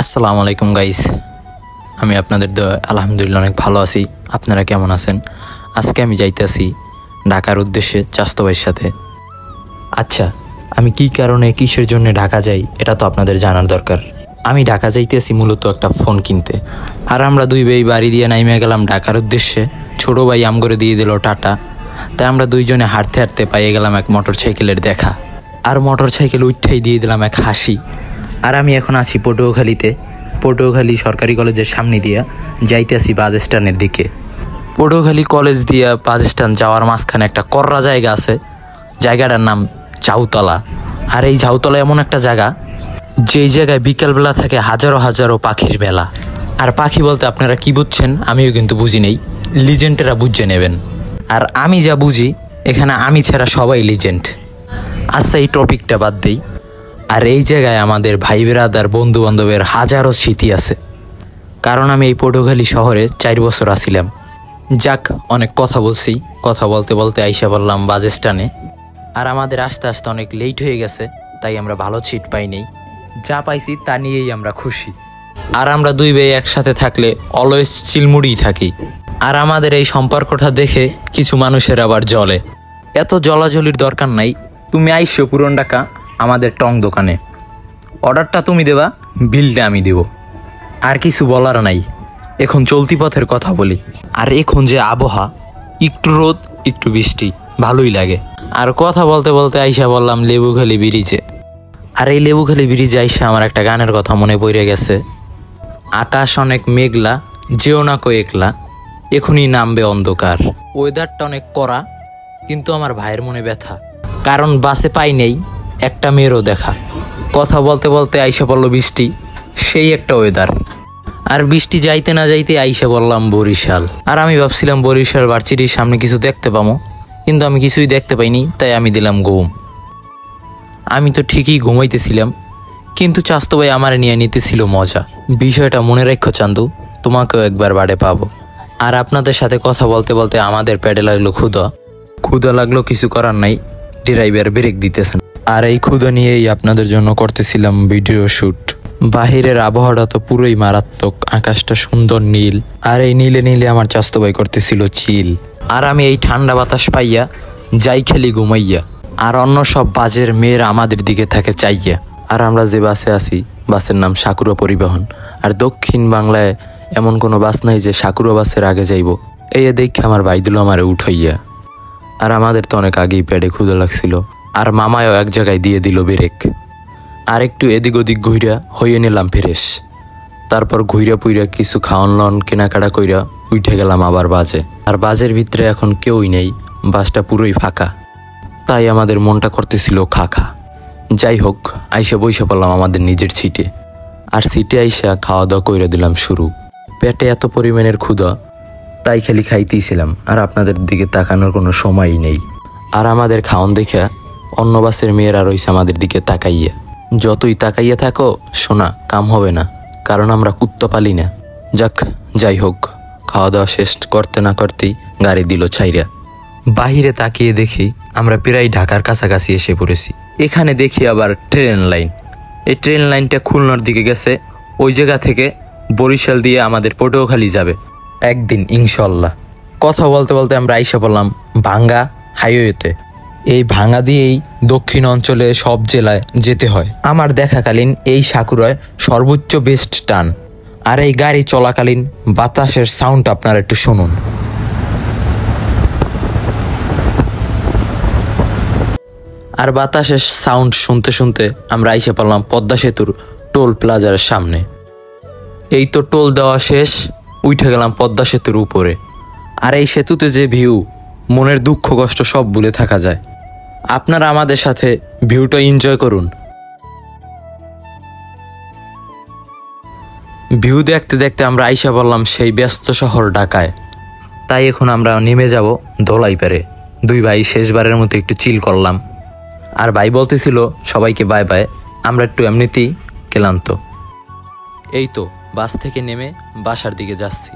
আসসালামু আলাইকুম গাইস, আমি আপনাদের আলহামদুলিল্লাহ অনেক ভালো আছি। আপনারা কেমন আছেন? আজকে আমি যাইতেছি ঢাকার উদ্দেশ্যে চাস্তো ভাইয়ের সাথে। আচ্ছা, আমি কি কারণে কিসের জন্য ঢাকা যাই এটা তো আপনাদের জানার দরকার। আমি ঢাকা যাইতেছি মূলত একটা ফোন কিনতে, আর আমরা দুই ভাই বাড়ি দিয়ে নাইমে গেলাম ঢাকার উদ্দেশ্যে। ছোটো ভাই আমগরে দিয়ে দিল টাটা। তাই আমরা দুইজনে হাঁটতে হাঁটতে পাইয়ে গেলাম এক মোটর সাইকেলের দেখা, আর মোটর সাইকেল উঠতেই দিয়ে দিলাম এক হাসি। আর আমি এখন আছি পটুয়াখালীতে, পটুয়াখালী সরকারি কলেজের সামনে দিয়া যাইতেছি বাস স্ট্যান্ডের দিকে। পটুয়াখালী কলেজ দিয়া বাস স্ট্যান্ড যাওয়ার মাঝখানে একটা কররা জায়গা আছে, জায়গাটার নাম ঝাউতলা। আর এই ঝাউতলা এমন একটা জায়গা যেই জায়গায় বিকেলবেলা থাকে হাজারো হাজারো পাখির মেলা। আর পাখি বলতে আপনারা কি বুঝছেন আমিও কিন্তু বুঝি নেই, লিজেন্ডেরা বুঝে নেবেন। আর আমি যা বুঝি এখানে আমি ছাড়া সবাই লিজেন্ড। আচ্ছা, এই টপিকটা বাদ দেই। আর এই জায়গায় আমাদের ভাই বেরাদার বন্ধু বান্ধবের হাজারো স্মৃতি আছে, কারণ আমি এই পটুয়াখালী শহরে 4 বছর আছিলাম। যাক, অনেক কথা বলছি, কথা বলতে বলতে আইসা বললাম বাস স্ট্যান্ডে। আর আমাদের আস্তে আস্তে অনেক লেট হয়ে গেছে, তাই আমরা ভালো সিট পাইনি। যা পাইছি তা নিয়েই আমরা খুশি। আর আমরা দুই ভাই একসাথে থাকলে অলওয়েজ চিলমুড়িই থাকি। আর আমাদের এই সম্পর্কটা দেখে কিছু মানুষের আবার জ্বলে। এত জলাজলির দরকার নাই, তুমি আইসো পুরন ঢাকা আমাদের টং দোকানে, অর্ডারটা তুমি দেবা, বিলটা আমি দেব। আর কিছু বলার নাই। এখন চলতি পথের কথা বলি। আর এখন যে আবহাওয়া, একটু রোদ একটু বৃষ্টি, ভালোই লাগে। আর কথা বলতে বলতে আইসা বললাম লেবুখালী ব্রিজে। আর এই লেবুখালী ব্রিজে আইসা আমার একটা গানের কথা মনে পড়ে গেছে। আকাশ অনেক মেঘলা, যেও না কো একলা, এখনই নামবে অন্ধকার। ওয়েদারটা অনেক কড়া, কিন্তু আমার ভাইয়ের মনে ব্যথা, কারণ বাসে পাই নেই একটা মেয়েরও দেখা। কথা বলতে বলতে আইসা পড়লো বৃষ্টি, সেই একটা ওয়েদার। আর বৃষ্টি যাইতে না যাইতে আইসা বললাম বরিশাল। আর আমি ভাবছিলাম বরিশাল ভার্সিটির সামনে কিছু দেখতে পাবো, কিন্তু আমি কিছুই দেখতে পাইনি। তাই আমি দিলাম ঘুম। আমি তো ঠিকই ঘুমাইতেছিলাম, কিন্তু চাস্তো ভাই আমার নিয়ে নিতেছিল মজা। বিষয়টা মনে রাখো চান্দু, তোমাকেও একবার বাড়ে পাবো। আর আপনাদের সাথে কথা বলতে বলতে আমাদের পেটে লাগলো ক্ষুধা লাগলো, কিছু করার নাই, ড্রাইভার ব্রেক দিতেছেন। আর এই ক্ষুধা নিয়েই আপনাদের জন্য করতেছিলাম ভিডিও শ্যুট। বাহিরের আবহাওয়াটা তো পুরোই মারাত্মক, আকাশটা সুন্দর নীল, আর এই নীলে নীলে আমার চাস্তো ভাই করতেছিল চিল। আর আমি এই ঠান্ডা বাতাস পাইয়া যাই খেলি ঘুমাইয়া। আর অন্য সব বাজের মেয়েরা আমাদের দিকে থাকে চাইয়া। আর আমরা যে বাসে আছি, বাসের নাম সাকুরা পরিবহন। আর দক্ষিণ বাংলায় এমন কোনো বাস নাই যে সাকুরা বাসের আগে যাইব। এই দেখে আমার ভাই দিল আমারে উঠাইয়া। আর আমাদের তো অনেক আগেই পেটে ক্ষুধা লাগছিল, আর মামায়ও এক জায়গায় দিয়ে দিল ব্রেক। আর একটু এদিক ওদিক ঘুইরা হইয়ে নিলাম ফ্রেশ। তারপর ঘুইরা পুইরা কিছু খাওয়ান লন কেনাকাটা কইরা উঠে গেলাম আবার বাজে। আর বাজের ভিতরে এখন কেউই নেই, বাসটা পুরোই ফাঁকা। তাই আমাদের মনটা করতেছিল খা। যাই হোক, আইসা বইসা পড়লাম আমাদের নিজের সিটে। আর সিটে আইসা খাওয়া দাওয়া কইরা দিলাম শুরু। পেটে এত পরিমাণের ক্ষুধা, তাই খালি খাইতেইছিলাম, আর আপনাদের দিকে তাকানোর কোনো সময়ই নেই। আর আমাদের খাওন দেখে অন্য বাসের মেয়েরা রয়েছে আমাদের দিকে তাকাইয়া। যতই তাকাইয়া থাকো শোনা, কাম হবে না, কারণ আমরা কুত্তা পালি না। যাই হোক, খাওয়া দাওয়া শেষ করতে না করতেই গাড়ি দিল ছাইরা। বাহিরে তাকিয়ে দেখি আমরা প্রায় ঢাকার কাছাকাছি এসে পড়েছি। এখানে দেখি আবার ট্রেন লাইন। এই ট্রেন লাইনটা খুলনার দিকে গেছে, ওই জায়গা থেকে বরিশাল দিয়ে আমাদের পটুয়াখালী যাবে একদিন ইনশাল্লাহ। কথা বলতে বলতে আমরা আইসা পড়লাম ভাঙ্গা হাইওয়েতে। এই ভাঙ্গা দিয়েই দক্ষিণ অঞ্চলে সব জেলায় যেতে হয়। আমার দেখাকালীন এই সাকুরায় সর্বোচ্চ বেস্ট টান। আর এই গাড়ি চলাকালীন বাতাসের সাউন্ড আপনারা একটু শুনুন। আর বাতাসের সাউন্ড শুনতে শুনতে আমরা আইসা পড়লাম পদ্মা সেতুর টোল প্লাজার সামনে। এই তো টোল দেওয়া শেষ, উঠে গেলাম পদ্মা সেতুর উপরে। আর এই সেতুতে যে ভিউ, মনের দুঃখ কষ্ট সব ভুলে থাকা যায়। আপনারা আমাদের সাথে ভিউটা এনজয় করুন। ভিউ দেখতে দেখতে আমরা আইসা বললাম সেই ব্যস্ত শহর ঢাকায়। তাই এখন আমরা নেমে যাব ধোলাইপাড়ে। দুই ভাই শেষবারের মতো একটু চিল করলাম। আর ভাই বলতেছিল সবাইকে বাই বাই, আমরা একটু এমনিতেই ক্লান্ত। এই তো বাস থেকে নেমে বাসার দিকে যাচ্ছি।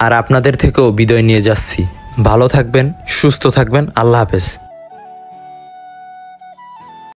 আর আপনাদের থেকেও বিদায় নিয়ে যাচ্ছি। ভালো থাকবেন, সুস্থ থাকবেন, আল্লাহ হাফেজ।